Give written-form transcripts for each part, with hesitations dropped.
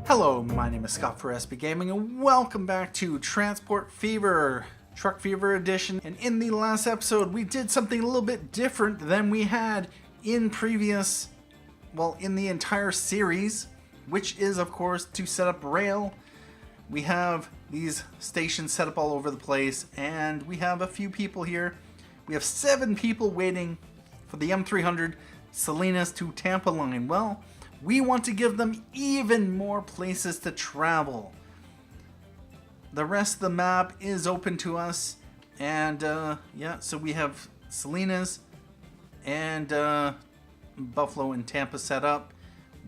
Hello, my name is Scott for SB Gaming and welcome back to Transport Fever, Truck Fever Edition. And in the last episode, we did something a little bit different than we had in previous, in the entire series, which is, of course, to set up rail. We have these stations set up all over the place, and we have a few people here. We have 7 people waiting for the M-300 Salinas to Tampa line. Well, we want to give them even more places to travel. The rest of the map is open to us, and so we have Salinas and Buffalo and Tampa set up.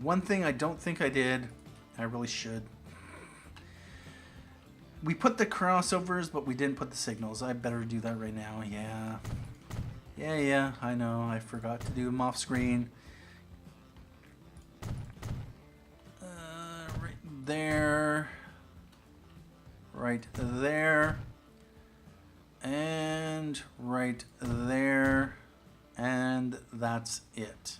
One thing I don't think I did, I really should. We put the crossovers, but we didn't put the signals. I better do that right now. Yeah, I know. I forgot to do them off screen. There, right there, and right there, and that's it.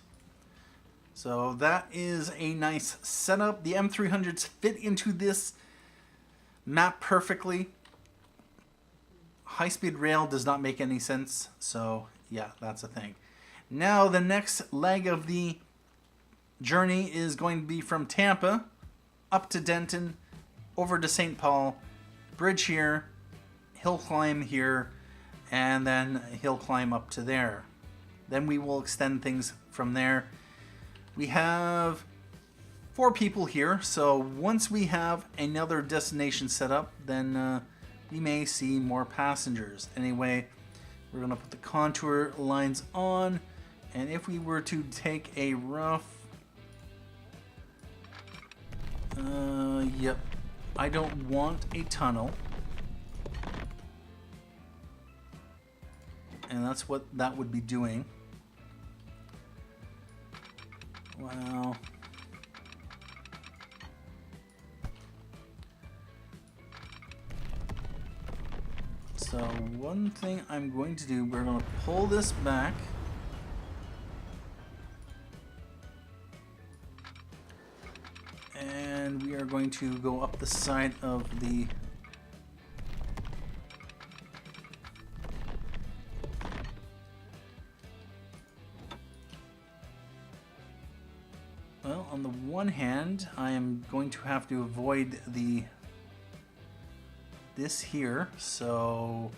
So that is a nice setup. The M300s fit into this map perfectly. High-speed rail does not make any sense, so yeah, that's a thing. Now the next leg of the journey is going to be from Tampa up to Denton, over to Saint Paul, bridge here, hill climb here, and then hill climb up to there. Then we will extend things from there. We have 4 people here, so once we have another destination set up, then we may see more passengers. Anyway, we're going to put the contour lines on, and if we were to take a rough yep. I don't want a tunnel. And that's what that would be doing. Wow. So one thing I'm going to do, we're going to pull this back. And we are going to go up the side of the on the one hand, I am going to have to avoid this here, so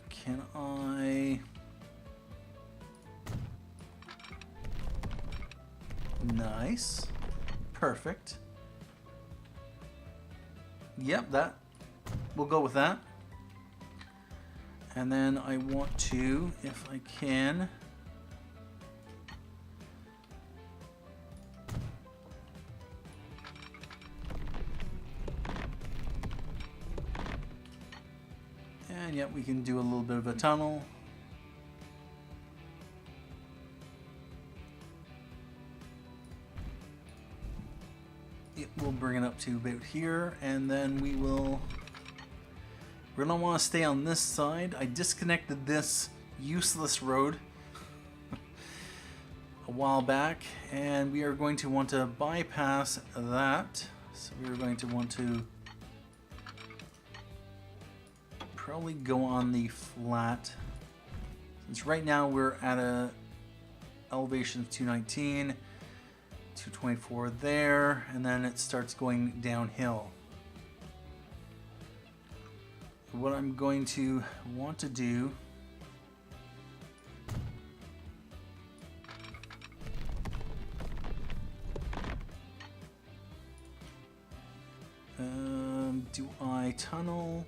can I? Nice. Perfect. Yep, that. We'll go with that. And then I want to, if I can, and yep, we can do a little bit of a tunnel. We'll bring it up to about here, and then we're gonna want to stay on this side. I disconnected this useless road a while back, and we are going to want to bypass that. So we're going to want to probably go on the flat, since right now we're at a elevation of 219. 224 there, and then it starts going downhill. What I'm going to want to do do I tunnel?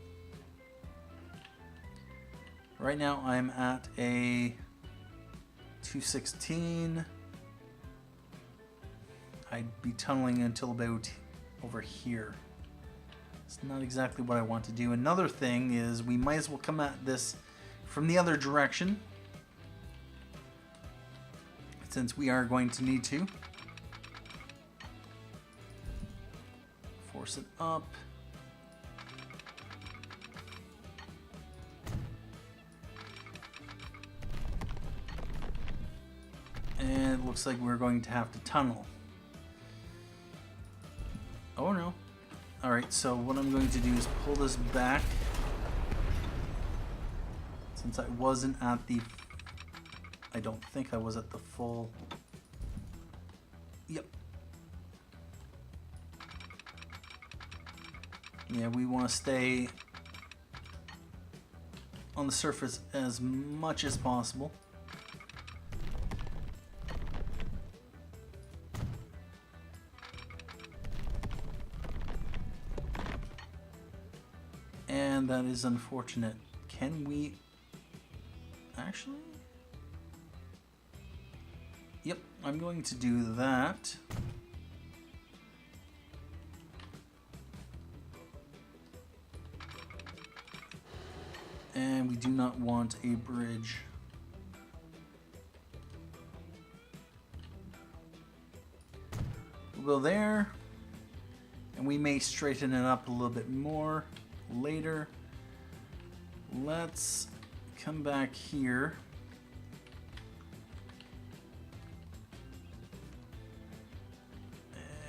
Right now I'm at a 216. I'd be tunneling until about over here. It's not exactly what I want to do. Another thing is we might as well come at this from the other direction, since we are going to need to. Force it up. looks like we're going to have to tunnel. Oh no. Alright, so what I'm going to do is pull this back. Since I wasn't at the... I don't think I was at the full... Yep. Yeah, we want to stay on the surface as much as possible. And that is unfortunate. Can we actually? Yep, I'm going to do that. And we do not want a bridge. We'll go there, and we may straighten it up a little bit more later. Let's come back here.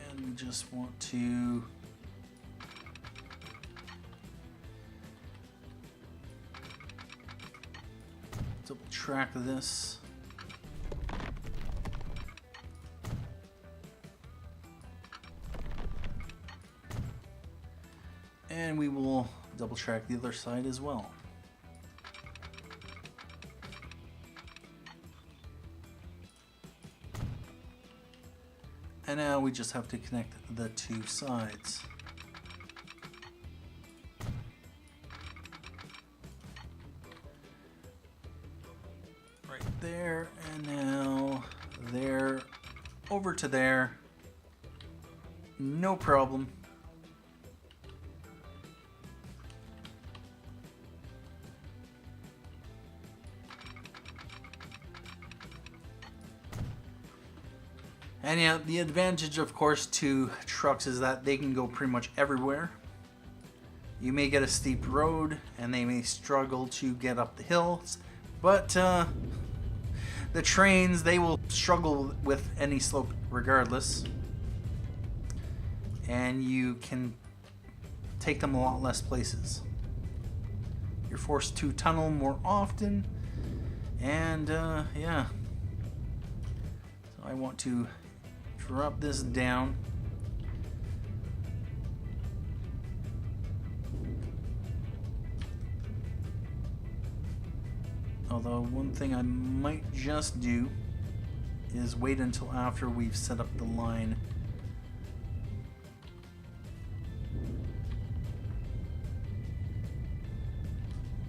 And we just want to double track this. And we will double track the other side as well. And now we just have to connect the two sides. Right there, and now there, over to there. No problem. And yeah, the advantage, of course, to trucks is that they can go pretty much everywhere. You may get a steep road, and they may struggle to get up the hills, but the trains, they will struggle with any slope regardless. And you can take them a lot less places. You're forced to tunnel more often, and yeah. So I want to drop this down. Although one thing I might just do is wait until after we've set up the line.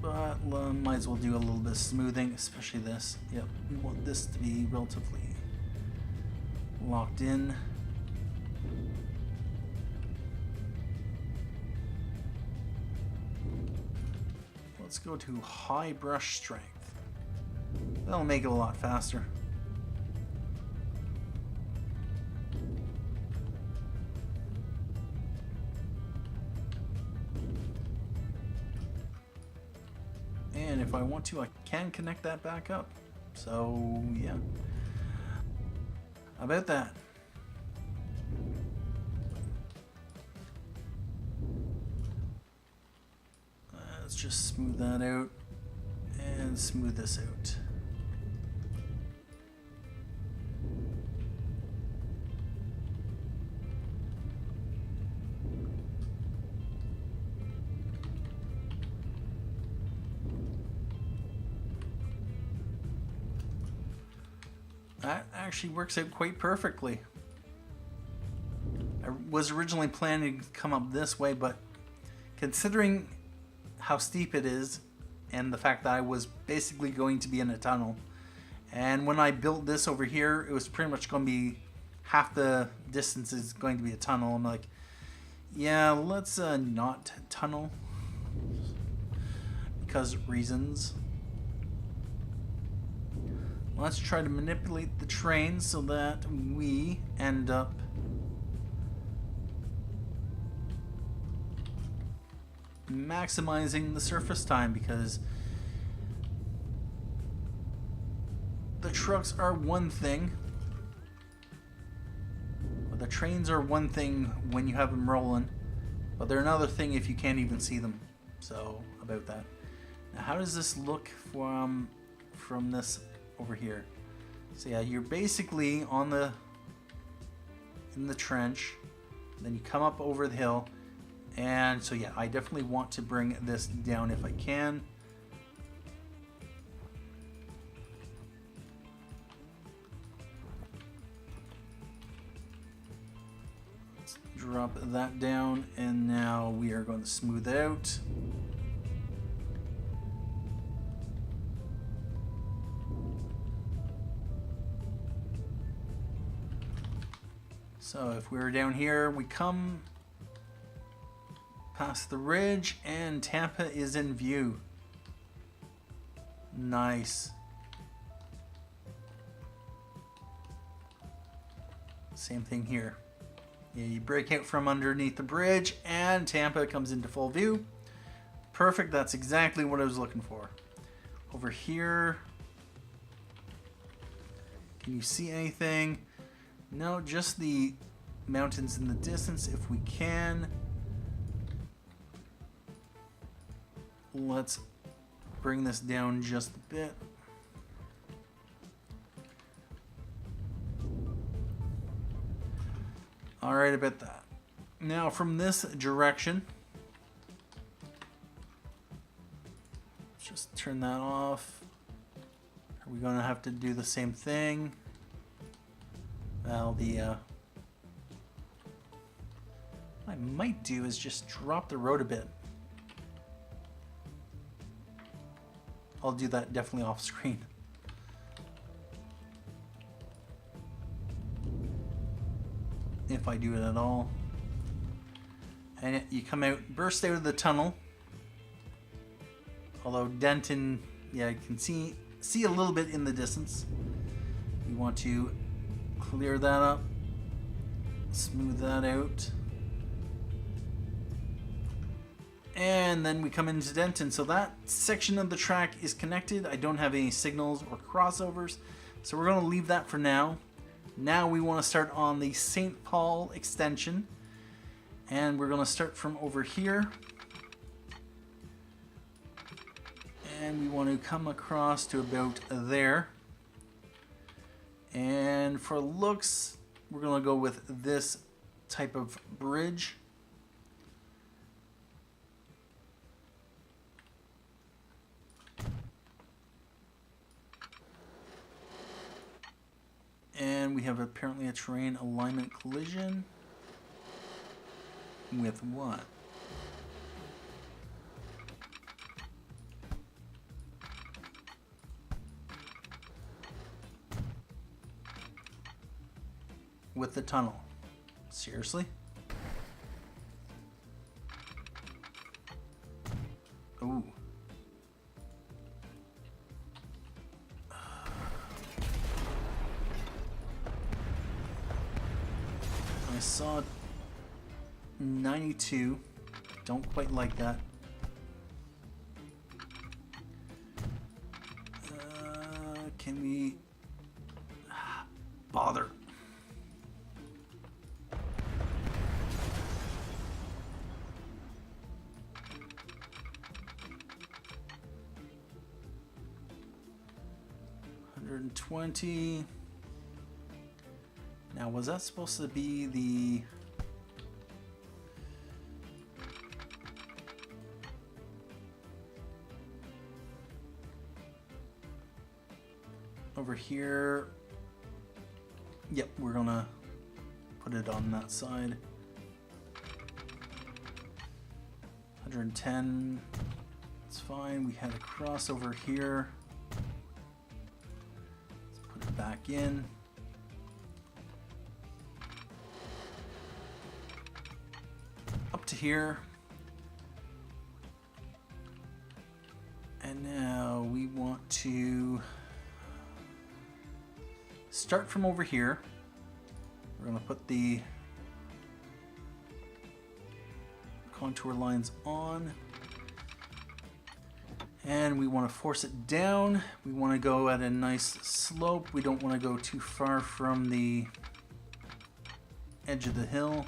But might as well do a little bit of smoothing, especially this. Yep, we want this to be relatively locked in. Let's go to high brush strength. That'll make it a lot faster. And if I want to, I can connect that back up. So, yeah. How about that? Let's just smooth that out and smooth this out. That actually works out quite perfectly. I was originally planning to come up this way, but considering how steep it is and the fact that I was basically going to be in a tunnel, and when I built this over here, it was pretty much going to be half the distance is going to be a tunnel. I'm like, yeah, let's not tunnel because reasons. Let's try to manipulate the train so that we end up maximizing the surface time, because the trucks are one thing, trains are one thing when you have them rolling, but they're another thing if you can't even see them. So about that. Now, how does this look from this over here? So yeah, you're basically in the trench, then you come up over the hill, and so yeah, I definitely want to bring this down if I can. Let's drop that down, and now we are going to smooth it out. So if we were down here, we come past the ridge and Tampa is in view. Nice. Same thing here. Yeah, you break out from underneath the bridge and Tampa comes into full view. Perfect, that's exactly what I was looking for. Over here, can you see anything? No, just the mountains in the distance if we can. Let's bring this down just a bit. All right, about that. Now from this direction, just turn that off. Are we gonna have to do the same thing? Well, what I might do is just drop the road a bit. I'll do that definitely off screen. If I do it at all. And you come out, burst out of the tunnel. Although Denton, yeah, you can see a little bit in the distance. You want to clear that up, smooth that out, and then we come into Denton. So that section of the track is connected. I don't have any signals or crossovers, so we're going to leave that for now. Now we want to start on the Saint Paul extension, and we're going to start from over here, and we want to come across to about there. And for looks, we're going to go with this type of bridge. And we have apparently a terrain alignment collision. With what? With the tunnel. Seriously? Ooh. I saw 92. Don't quite like that. Can we... Bother. $120. Now, was that supposed to be the... Over here? Yep, we're gonna put it on that side. 110. It's fine. We had a crossover here. Back in. Up to here. And now we want to start from over here. We're going to put the contour lines on. And we want to force it down. We want to go at a nice slope. We don't want to go too far from the edge of the hill.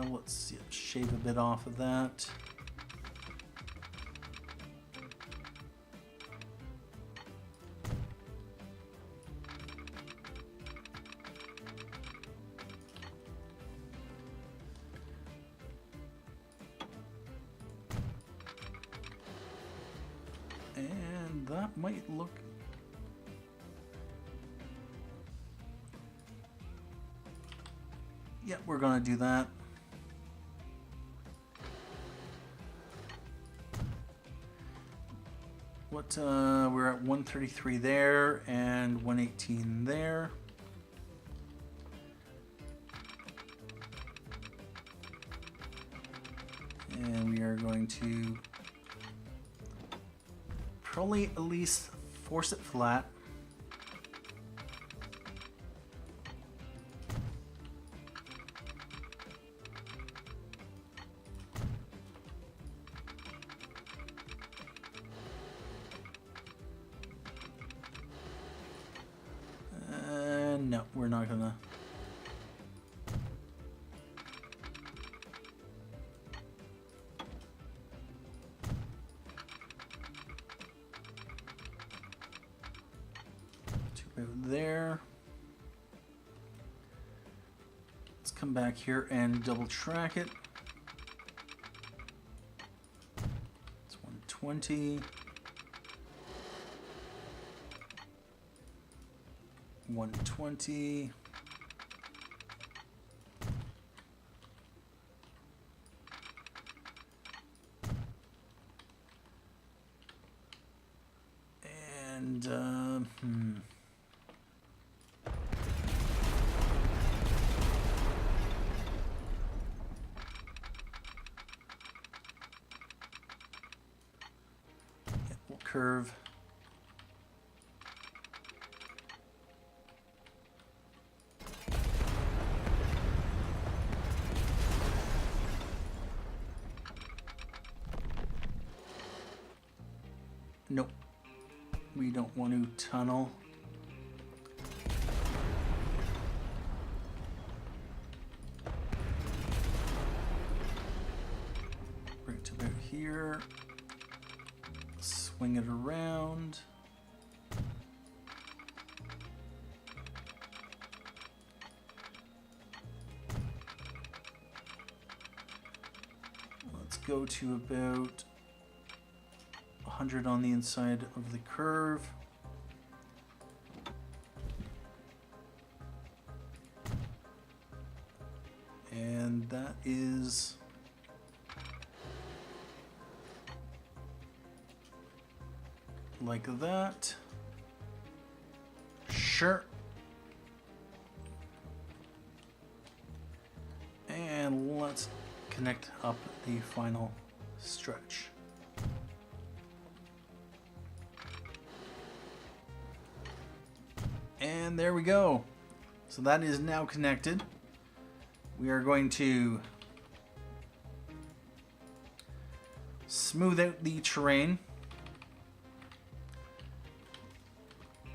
Let's see, shave a bit off of that. And that might look... Yeah, we're gonna do that. What, we're at 133 there and 118 there. And we are going to probably at least force it flat. No, we're not gonna. To about there. Let's come back here and double track it. It's 120. 120. And yeah, we'll curve. Nope, we don't want to tunnel. Bring it to about here. Swing it around. Let's go to about 100 on the inside of the curve. And that is like that. Sure. And let's connect up the final stretch. And there we go. So that is now connected. We are going to smooth out the terrain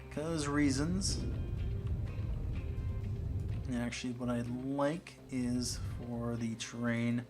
because reasons. And actually what I'd like is for the terrain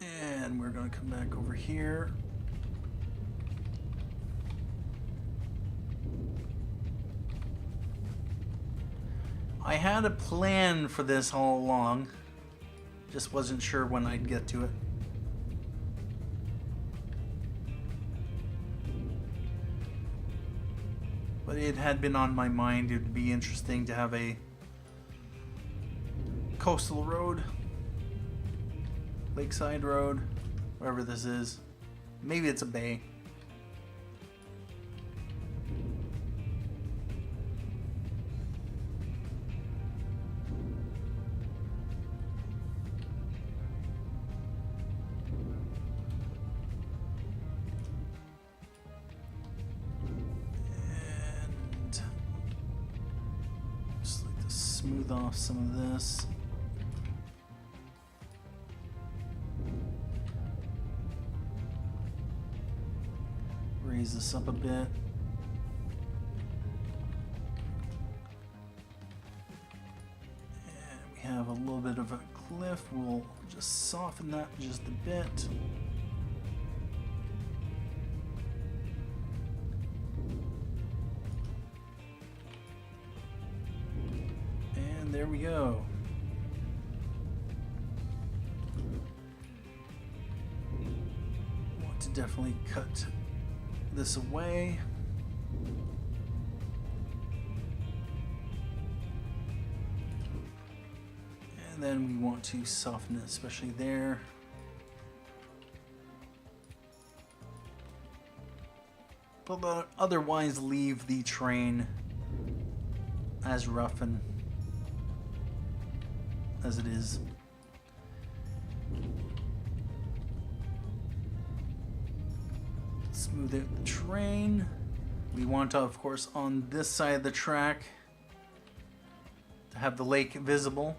and we're going to come back over here. I had a plan for this all along, just wasn't sure when I'd get to it. But it had been on my mind. It would be interesting to have a coastal road, lakeside road. Wherever this is. Maybe it's a bay. And just like to smooth off some of this. Raise this up a bit. And we have a little bit of a cliff. We'll just soften that just a bit. And there we go. Want to definitely cut this away. And then we want to soften it, especially there. But otherwise leave the terrain as rough and as it is. Smooth out the terrain. We want to, of course, on this side of the track to have the lake visible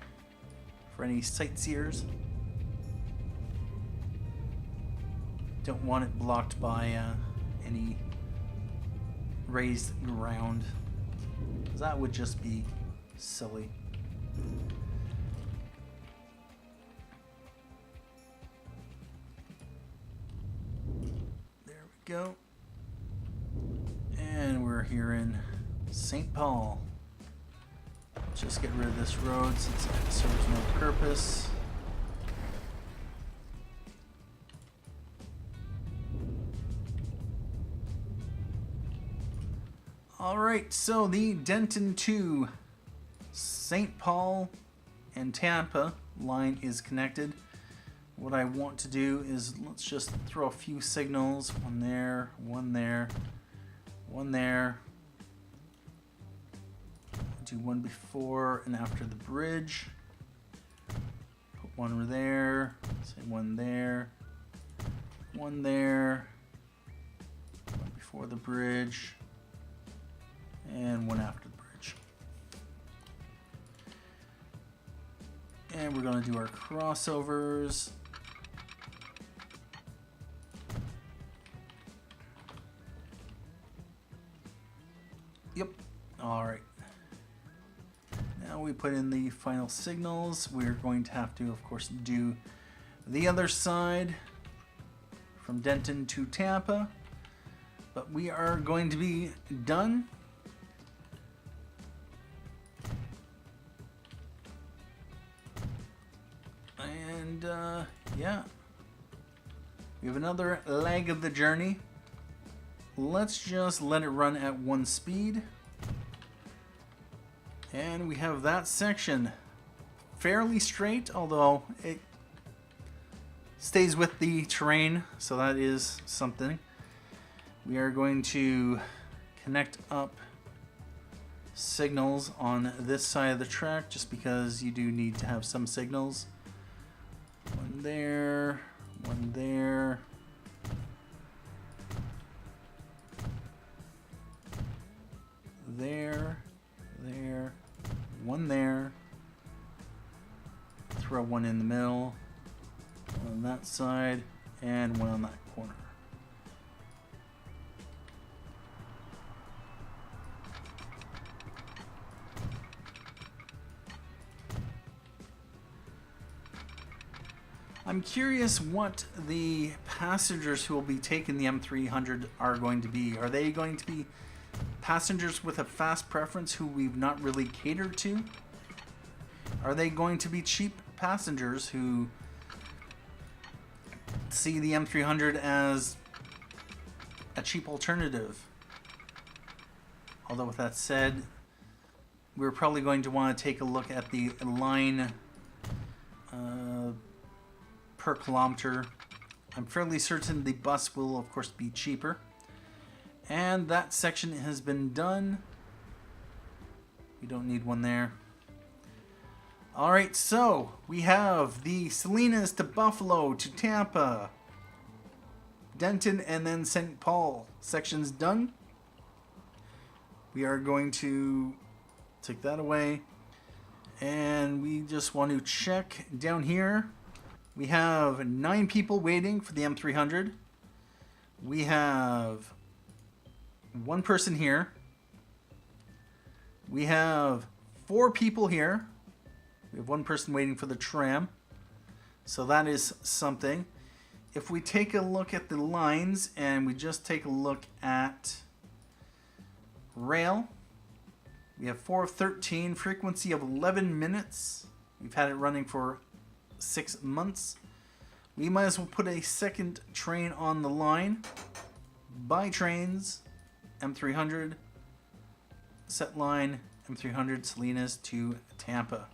for any sightseers. Don't want it blocked by any raised ground, because that would just be silly. Go. And we're here in Saint Paul. Let's just get rid of this road since it serves no purpose. Alright, so the Denton to Saint Paul and Tampa line is connected. What I want to do is let's just throw a few signals. One there, one there, one there. Do one before and after the bridge. Put one there, say one there, one there, one before the bridge, and one after the bridge. And we're going to do our crossovers. Yep. All right. Now we put in the final signals. We're going to have to, of course, do the other side from Denton to Tampa. But we are going to be done. And, yeah. We have another leg of the journey. Let's just let it run at one speed. And we have that section fairly straight, although it stays with the terrain, so that is something. We are going to connect up signals on this side of the track, just because you do need to have some signals. One there, one there. There, there, one there. Throw one in the middle on that side, and one on that corner. I'm curious what the passengers who will be taking the M300 are going to be. Are they going to be passengers with a fast preference who we've not really catered to? Are they going to be cheap passengers who see the M300 as a cheap alternative? Although with that said, we're probably going to want to take a look at the line per kilometer I'm fairly certain the bus will, of course, be cheaper. And that section has been done. We don't need one there. Alright, so we have the Salinas to Buffalo to Tampa, Denton and then Saint Paul sections done. We are going to take that away. And we just want to check down here. We have 9 people waiting for the M-300. We have 1 person here. We have 4 people here. We have 1 person waiting for the tram. So that is something. If we take a look at the lines and we just take a look at rail, we have 4 of 13, frequency of 11 minutes. We've had it running for 6 months. We might as well put a second train on the line. Buy trains, M300, set line, M300 Salinas to Tampa.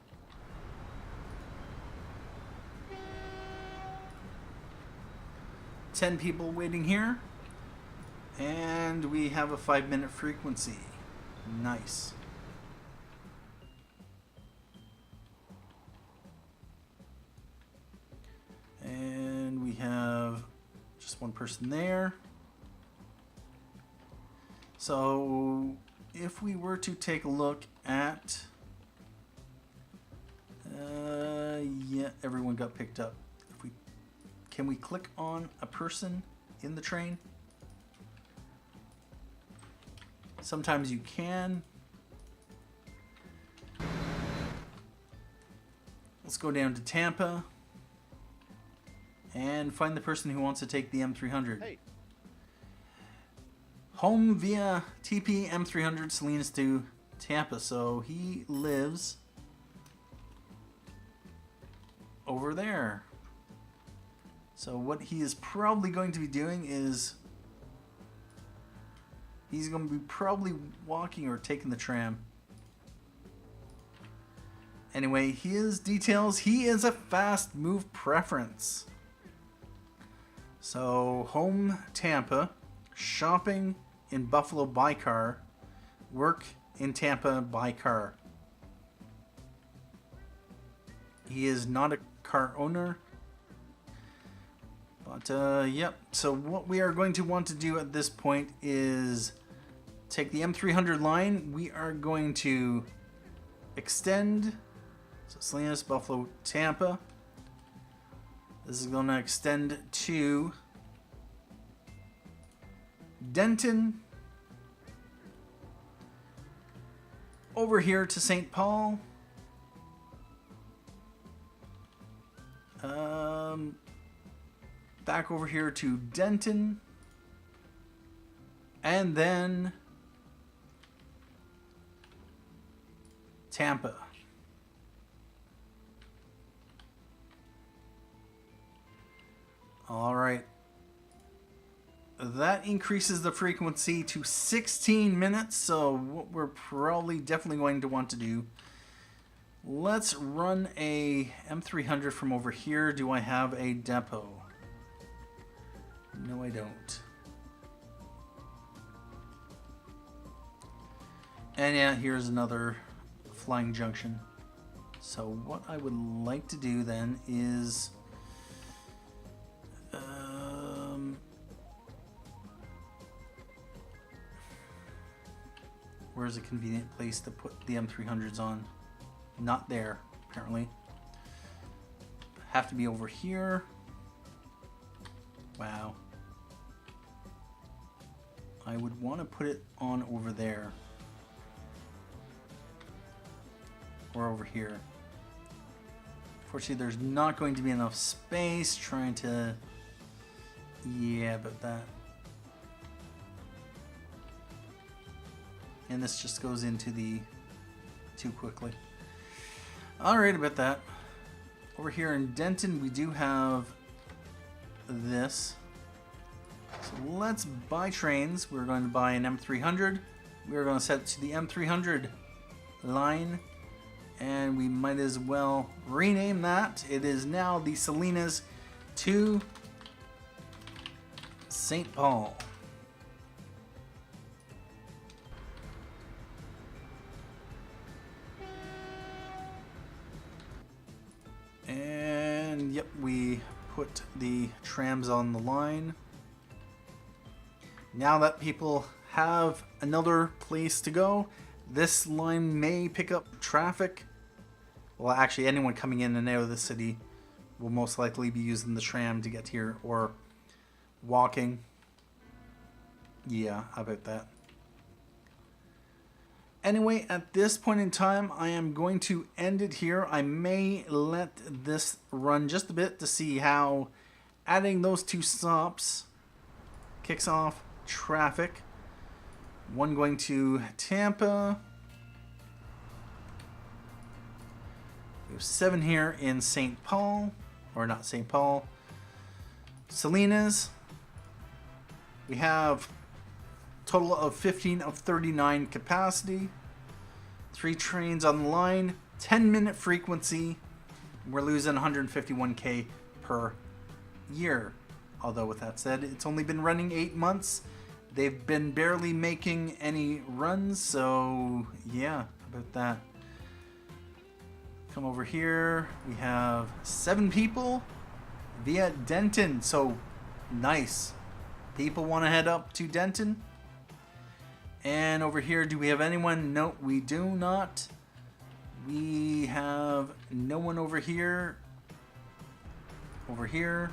Ten people waiting here, and we have a 5-minute frequency. Nice. And we have just 1 person there. So if we were to take a look at, yeah, everyone got picked up. Can we click on a person in the train? Sometimes you can. Let's go down to Tampa and find the person who wants to take the M300. Hey. Home via TP M300 Salinas to Tampa. So he lives over there. So what he is probably going to be doing is he's going to be probably walking or taking the tram. Anyway, his details, he is a fast move preference. So home Tampa, shopping in Buffalo by car, work in Tampa by car. He is not a car owner. But, yep, so what we are going to want to do at this point is take the M300 line. We are going to extend, so Salinas, Buffalo, Tampa. This is going to extend to Denton, over here to Saint Paul. Back over here to Denton, and then Tampa. All right. That increases the frequency to 16 minutes, so what we're probably definitely going to want to do, let's run a M300 from over here. Do I have a depot? No, I don't. And yeah, here's another flying junction. So what I would like to do then is where's a convenient place to put the M300s on? Not there, apparently. Have to be over here. Wow. I would want to put it on over there. Or over here. Fortunately, there's not going to be enough space trying to... Yeah, about that. And this just goes into the... too quickly. Alright, about that. Over here in Denton, we do have this. So let's buy trains. We're going to buy an M300. We're going to set it to the M300 line. And we might as well rename that. It is now the Salinas to Saint Paul. And yep, we put the trams on the line. Now that people have another place to go, this line may pick up traffic. Well, actually, anyone coming in and out of the city will most likely be using the tram to get here, or walking. Yeah, about that. Anyway, at this point in time, I am going to end it here. I may let this run just a bit to see how adding those two stops kicks off traffic. One going to Tampa. We have 7 here in Saint Paul, or not Saint Paul, Salinas. We have a total of 15 of 39 capacity. 3 trains on the line, 10-minute frequency. We're losing 151K per year. Although with that said, it's only been running 8 months. They've been barely making any runs, so yeah, about that. Come over here. We have 7 people via Denton, so nice. People want to head up to Denton. And over here, do we have anyone? No, we do not. We have no one over here. Over here.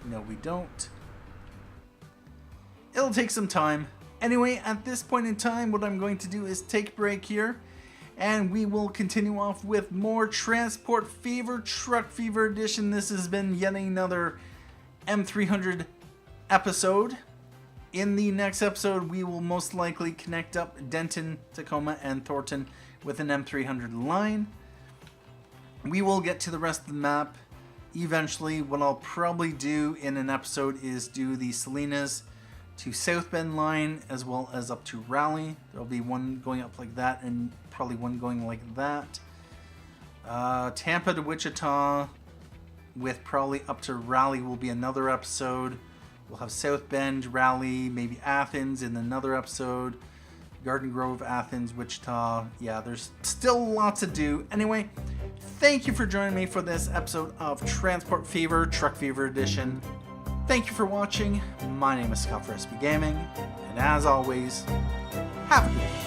No, we don't. It'll take some time. Anyway, at this point in time, what I'm going to do is take a break here, and we will continue off with more Transport Fever, Truck Fever Edition. This has been yet another M-300 episode. In the next episode, we will most likely connect up Denton, Tacoma, and Thornton with an M-300 line. We will get to the rest of the map eventually. What I'll probably do in an episode is do the Salinas to South Bend line, as well as up to Raleigh. There'll be one going up like that, and probably one going like that. Tampa to Wichita, with probably up to Raleigh, will be another episode. We'll have South Bend, Raleigh, maybe Athens in another episode. Garden Grove, Athens, Wichita. Yeah, there's still lots to do. Anyway, thank you for joining me for this episode of Transport Fever, Truck Fever Edition. Thank you for watching. My name is Scott for SB Gaming, and as always, have a good day.